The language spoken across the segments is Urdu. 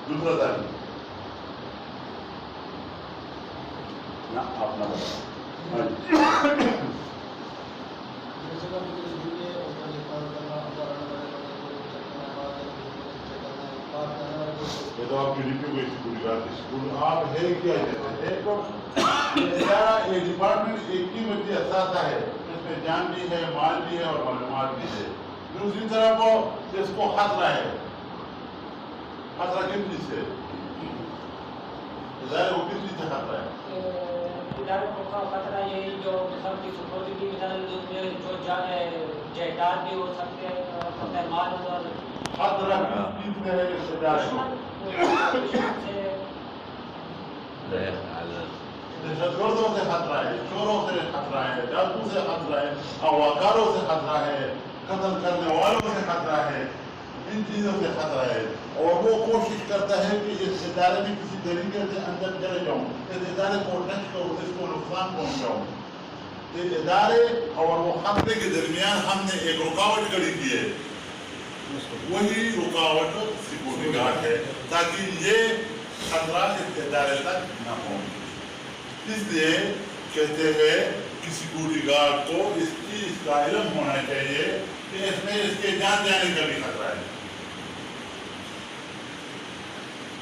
دوسرا تعلیم نہ اپنا یہ تو آپ کی ڈپیو گئی پوری بات اسکول آپ ہے کیا کہتے ہیں یہ ڈپارٹمنٹ ایک ہی بچے اثاثہ ہے، اس میں جان بھی ہے، مال بھی ہے اور معلومات بھی ہے. دوسری طرف اس کو خطرہ ہے. خطرہ کس چیز سے؟ ظاہر وہ کس چیز سے خطرہ ہے؟ اداروں کو خطرہ یہی جو مثال کی سیکورٹی مثال جو جائیداد بھی ہو سکتے ہیں، خطرہ مال اور خطرہ کس چیز سے ہے اس ادارے کو؟ دہشت گردوں سے خطرہ ہے، چوروں سے خطرہ ہے، ڈاکو سے خطرہ ہے، اغواکاروں سے خطرہ ہے، قتل کرنے والوں سے خطرہ ہے، ان چیزوں سے خطرہ ہے. اور وہ کوشش کرتا ہے کہ اس ادارے میں کسی طریقے سے اندر چلے جاؤں، اس ادارے کو ٹچ کروں، اس کو نقصان پہنچاؤں. اس ادارے اور وہ خطرے کے درمیان ہم نے ایک رکاوٹ کھڑی کی ہے. وہی رکاوٹ سیکورٹی گارڈ ہے، تاکہ یہ خطرات اس ادارے تک نہ پہنچے. اس لیے کہتے ہیں کہ سیکورٹی گارڈ کو اس چیز کا علم ہونا چاہیے کہ اس میں اس کے جان جانے کا بھی خطرہ ہے.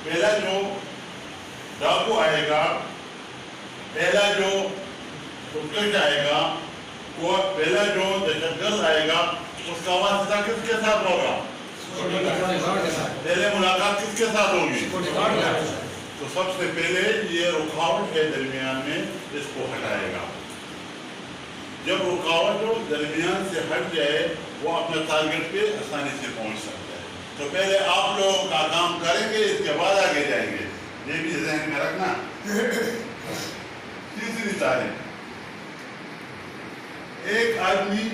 پہلا جو ڈاکو آئے گا، پہلا جو خودکش آئے گا، وہ پہلا جو دہشت گرد آئے گا، اس کا واسطہ کس کے ساتھ ہوگا؟ پہلے ملاقات کس کے ساتھ ہوگی؟ تو سب سے پہلے یہ رکاوٹ ہے درمیان میں، اس کو ہٹائے گا. جب رکاوٹ جو درمیان سے ہٹ جائے وہ اپنے ٹارگٹ پہ آسانی سے پہنچ سکتا ہے. تو پہلے آپ لوگ کا کام کریں گے، اس کے بعد آگے جائیں گے، یہ بھی ذہن میں رکھنا. تیسری تعلیم، ایک آدمی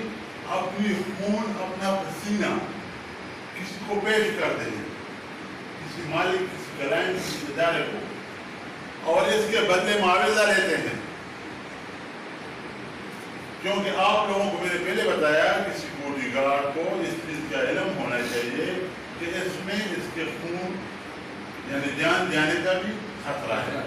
اپنی خون، اپنا پسینہ کسی کو پیش کرتے ہیں، کسی مالک، کسی کلائنٹ، کسی ادارے کو، اور اس کے بدلے معاوضہ لیتے ہیں. کیونکہ آپ لوگوں کو میں نے پہلے بتایا کہ سیکورٹی گارڈ کو اس چیز کا علم ہونا چاہیے کہ اس میں اس کے خون یعنی جان جانے کا بھی خطرہ ہے.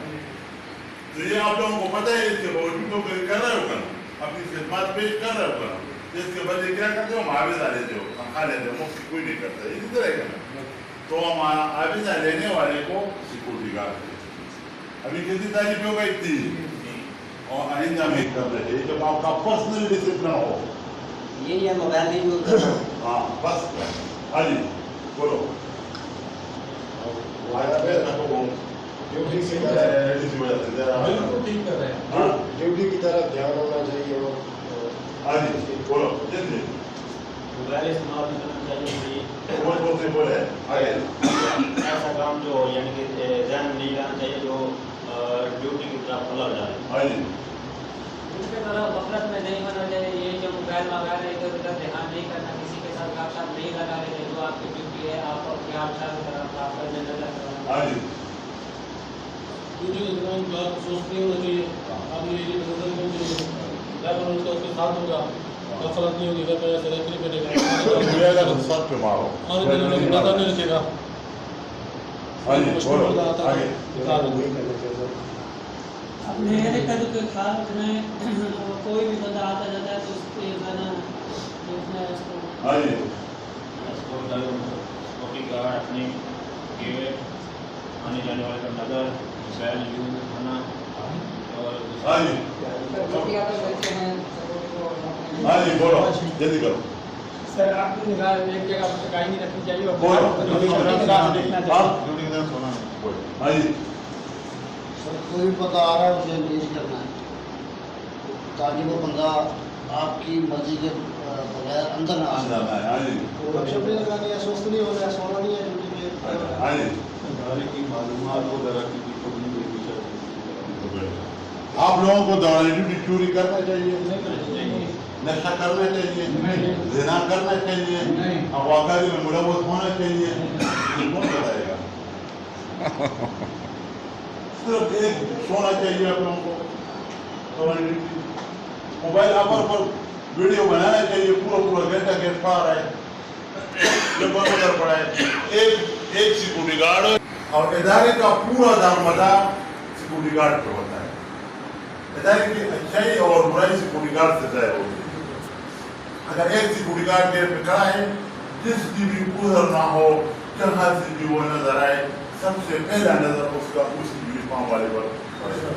تو یہ آپ لوگوں کو پتہ ہے، اس کے باوجود تو کر رہے ہوگا، اپنی خدمات پیش کر رہے ہوگا. اس کے بدلے کیا کرتے ہو؟ معاوضہ لیتے ہو، تنخواہ لیتے ہو، مفت کوئی نہیں کرتا. اسی طرح کا تو معاوضہ لینے والے کو سیکورٹی گارڈ ہے. ابھی کتنی تعریف ہوگا؟ اتنی. اور آئندہ میں کر رہے ہیں جب آپ کا پرسنل ڈسپلن ہو. یہ موبائل نہیں یوز کرنا. ہاں بس. ہاں جی بولو. ڈیوٹی کی طرف دھیان ہونا چاہیے. ہاں جی بولو. جلدی موبائل استعمال نہیں کرنا چاہیے. بولے ایسا کام جو یعنی کہ ذہن میں نہیں لانا چاہیے جو ڈیوٹی کی طرف کھلا جائے. ہاں جی. اس کے طرح غفلت میں نہیں ہونا چاہیے. یہ جو موبائل وغیرہ ادھر ادھر دھیان نہیں کرنا، کسی کے ساتھ آپ ساتھ نہیں لگا رہے جو آپ کی ڈیوٹی ہے، آپ اپنے آپ آپ کرنے لگا. ہاں جی. ڈیوٹی کے دوران بات سوچ نہیں ہونا چاہیے. آپ نے یہ نظر نہیں چاہیے ڈرائیور اس کا اس کے ساتھ ہوگا، غفلت نہیں ہوگی. گھر پہ ایسے رکھ نہیں بیٹھے گا، ساتھ پہ مارو. آنے دینے میں نظر نہیں رکھے گا. ہاں جی بولو. آگے. اپنے حرکت کے خیال رکھنا ہے. کوئی بھی بندہ آتا جاتا ہے تو اس کے گانا دیکھنا ہے اس کو. ہاں جی. سیکورٹی گارڈ اپنے آنے جانے والے کا نظر موبائل یوز کرنا. اور ہاں جی. روٹی آپ بیٹھتے ہیں. ہاں جی بولو جلدی کرو. سر آپ کی نگاہ ایک جگہ پر ٹکائی نہیں رکھنی چاہیے اور دیکھنا چاہیے. ہاں جی. کوئی بھی بندہ آ رہا ہے اسے انگیج کرنا ہے تاکہ وہ بندہ آپ کی مرضی کے بغیر اندر نہ آ جائے. ہاں جی. رکشا پہ لگانی ہے، سست نہیں ہونا ہے، سونا نہیں ہے ڈیوٹی پہ. ہاں جی. ادارے کی معلومات وغیرہ کی بھی قبول دینی چاہیے. آپ لوگوں کو دوران ڈیوٹی چوری کرنا چاہیے، نہیں کرنی چاہیے. نشہ کرنا چاہیے، زنا کرنا چاہیے، اغواکاری میں ملوث ہونا چاہیے. کون بتائے گا؟ صرف ایک سونا چاہیے آپ لوگوں کو. دوران ڈیوٹی موبائل آفر پر ویڈیو بنانا چاہیے. پورا گھنٹہ گیٹ پا رہا ہے، جب ادھر پڑا ہے. ایک سیکورٹی گارڈ اور ادارے کا پورا دارمدار سیکورٹی گارڈ پہ ہوتا ہے. ادارے کی اچھائی اور برائی سیکورٹی گارڈ سے ظاہر ہوتی ہے. اگر ایک سیکورٹی گارڈ گیٹ پہ کھڑا ہے, جس کی بھی ادھر نہ ہو, جہاں سے بھی وہ نظر آئے, سب سے پہلا نظر اس کا اس کی یونیفارم والے پر پڑے گا.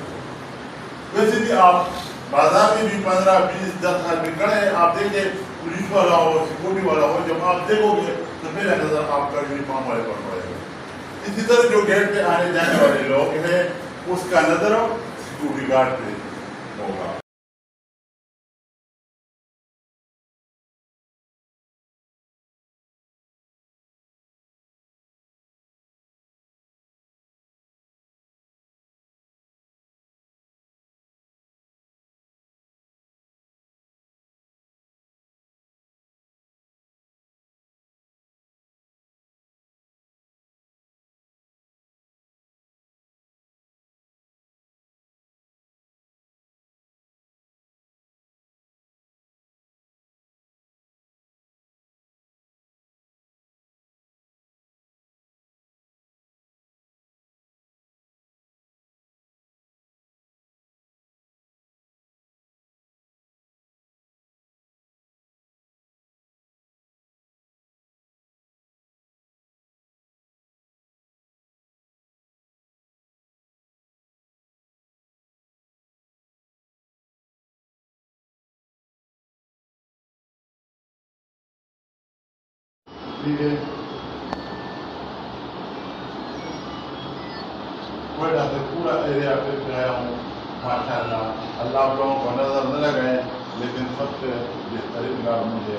ویسے بھی آپ بازار میں بھی 15, 20, 10 آدمی کھڑے ہیں, آپ دیکھیں پولیس والا ہو, سیکورٹی والا ہو, جب آپ دیکھو گے تو پہلا نظر آپ کا یونیفارم والے پر پڑے گا. اسی طرح جو گیٹ پہ آنے جانے والے لوگ ہیں, اس کا نظر سیکورٹی گارڈ پہ ہوگا. ٹھیک ہے, کوئٹہ سے پورا ایریا پہ گیا ہوں. ماشاء اللہ آپ لوگوں کو نظر نہ لگائے, لیکن سب سے بہترین کار مجھے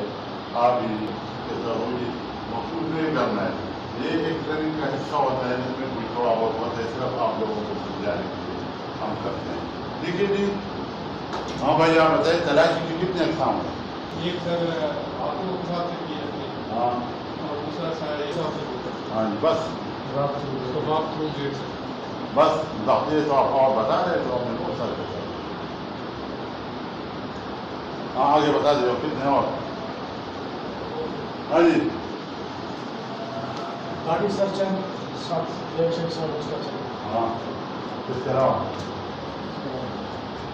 آپ ہی کے ضروری محسوس نہیں کرنا ہے. یہ ایک ٹریننگ کا حصہ ہوتا ہے جس میں کوئی تھوڑا بہت ہوتا ہے, صرف آپ لوگوں کو سمجھانے کے لیے ہم کرتے ہیں. ٹھیک ہے جی. ہاں بھائی, آپ بتائیں تلاشی کے کتنے اقسام ہیں؟ ایک سر آٹو کے ساتھ سے کی جاتی ہے, ہاں اور دوسرا سر ایک ساتھ سے ہوتا ہے. ہاں جی, بس تو واک تھرو گیٹ سے. بس یہ تو آپ اور بتا رہے تو آپ نے بہت سارے بتا. ہاں آگے بتا دیجیے کتنے اور. ہاں جی, گاڑی سر چند ساتھ ایک سے سر اس کا چل. ہاں اس کے علاوہ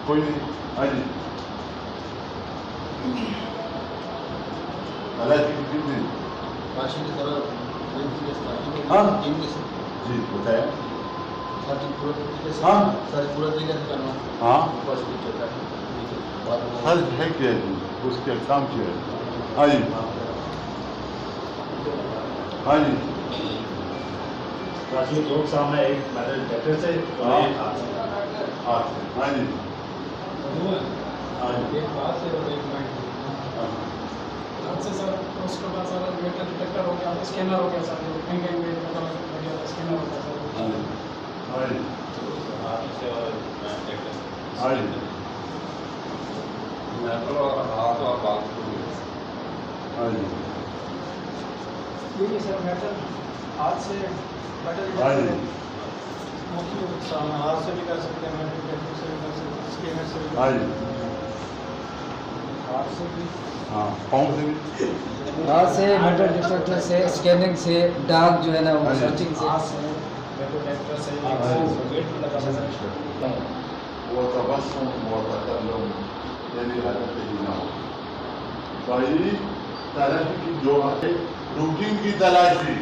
کوئی نہیں. ہاں جی, تلاشی کی کتنی؟ راشن کی طرح ہاں انگلش جی بتائیں. ہاں ہاں سر پورا دن کرنا. ہاں بس ٹیچر سر ہے کیا جی, اس کے اقسام کیا ہے. ہاں جی, ہاں جی, راشن دو اقسام ہے, ایک میٹل ٹریکٹر سے اور ایک ہاتھ سے. ہاں جی, ہاں جی, ایک ہاتھ سے اور ایک مائنڈ ہاتھ سے. سر اس کے بعد سر میٹل ڈیٹیکٹر ہو گیا, اسکینر ہو گیا سر, جو فنگر میں اسکینر ہوتا ہے سر. ہاں جی, ہاں جی, ہاتھ سے اور ٹریکٹر سے. ہاں جی, میٹل اور ہاتھ اور بات ہاں جی, یہ سر میٹل ہاتھ سے میٹل ہاں جی, مختلف ہاتھ سے بھی کر سکتے ہیں, میٹل ڈیٹیکٹر سے بھی کر سکتے ہیں, اسکینر سے بھی ہاں جی, ہاتھ سے بھی. ہاں پاؤں سے بھی. ہاتھ سے میٹل ڈیٹیکٹر سے, اسکیننگ سے, ڈاک جو ہے نا وہ ہاں جی. سرچنگ سے. ہاتھ سے میٹل ڈیٹیکٹر سے ہاں جی. گیٹ پہ لگا سکتے ہیں. وہ تبسم اور تکلم یعنی حرکت ہی نہ ہو. بھائی تلاشی کی جو ہے روٹین کی تلاشی.